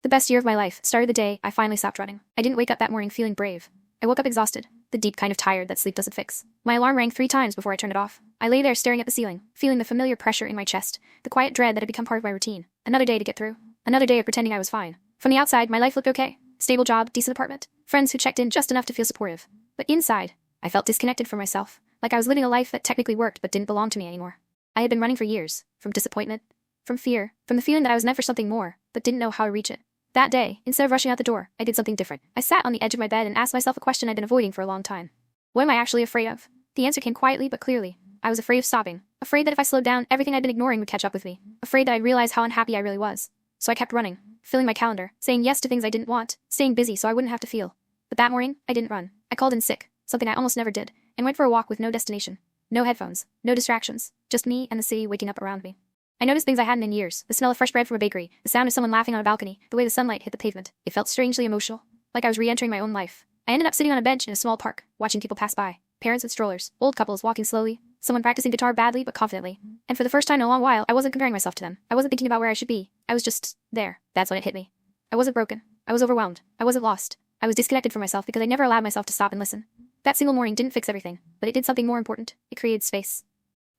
The best year of my life started the day I finally stopped running. I didn't wake up that morning feeling brave. I woke up exhausted, the deep kind of tired that sleep doesn't fix. My alarm rang 3 times before I turned it off. I lay there staring at the ceiling, feeling the familiar pressure in my chest, the quiet dread that had become part of my routine. Another day to get through. Another day of pretending I was fine. From the outside, my life looked okay. Stable job, decent apartment, friends who checked in just enough to feel supportive. But inside, I felt disconnected from myself, like I was living a life that technically worked but didn't belong to me anymore. I had been running for years, from disappointment, from fear, from the feeling that I was meant for something more, but didn't know how to reach it. That day, instead of rushing out the door, I did something different. I sat on the edge of my bed and asked myself a question I'd been avoiding for a long time. What am I actually afraid of? The answer came quietly but clearly. I was afraid of stopping. Afraid that if I slowed down, everything I'd been ignoring would catch up with me. Afraid that I'd realize how unhappy I really was. So I kept running, filling my calendar, saying yes to things I didn't want, staying busy so I wouldn't have to feel. But that morning, I didn't run. I called in sick, something I almost never did, and went for a walk with no destination. No headphones, no distractions, just me and the city waking up around me. I noticed things I hadn't in years, the smell of fresh bread from a bakery, the sound of someone laughing on a balcony, the way the sunlight hit the pavement. It felt strangely emotional, like I was re-entering my own life. I ended up sitting on a bench in a small park, watching people pass by. Parents with strollers, old couples walking slowly, someone practicing guitar badly but confidently. And for the first time in a long while, I wasn't comparing myself to them. I wasn't thinking about where I should be. I was just there. That's when it hit me. I wasn't broken. I was overwhelmed. I wasn't lost. I was disconnected from myself because I never allowed myself to stop and listen. That single morning didn't fix everything, but it did something more important. It created space.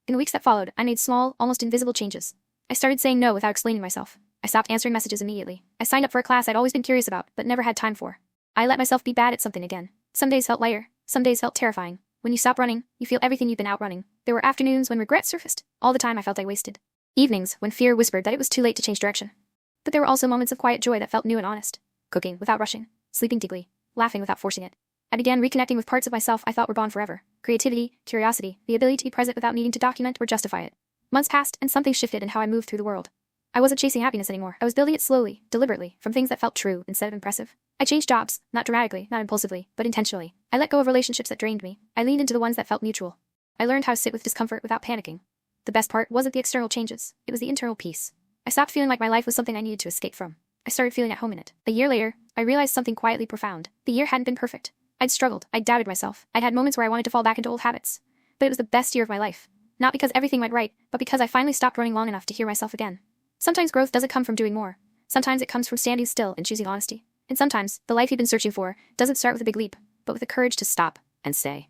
In the weeks that followed, I made small, almost invisible changes. I started saying no without explaining myself. I stopped answering messages immediately. I signed up for a class I'd always been curious about, but never had time for. I let myself be bad at something again. Some days felt lighter. Some days felt terrifying. When you stop running, you feel everything you've been outrunning. There were afternoons when regret surfaced. All the time I felt I wasted. Evenings when fear whispered that it was too late to change direction. But there were also moments of quiet joy that felt new and honest. Cooking without rushing. Sleeping deeply. Laughing without forcing it. I began reconnecting with parts of myself I thought were gone forever. Creativity, curiosity, the ability to be present without needing to document or justify it. Months passed, and something shifted in how I moved through the world. I wasn't chasing happiness anymore. I was building it slowly, deliberately, from things that felt true instead of impressive. I changed jobs, not dramatically, not impulsively, but intentionally. I let go of relationships that drained me. I leaned into the ones that felt mutual. I learned how to sit with discomfort without panicking. The best part wasn't the external changes, it was the internal peace. I stopped feeling like my life was something I needed to escape from. I started feeling at home in it. A year later, I realized something quietly profound. The year hadn't been perfect. I'd struggled, I'd doubted myself. I'd had moments where I wanted to fall back into old habits. But it was the best year of my life. Not because everything went right, but because I finally stopped running long enough to hear myself again. Sometimes growth doesn't come from doing more. Sometimes it comes from standing still and choosing honesty. And sometimes, the life you've been searching for doesn't start with a big leap, but with the courage to stop and stay.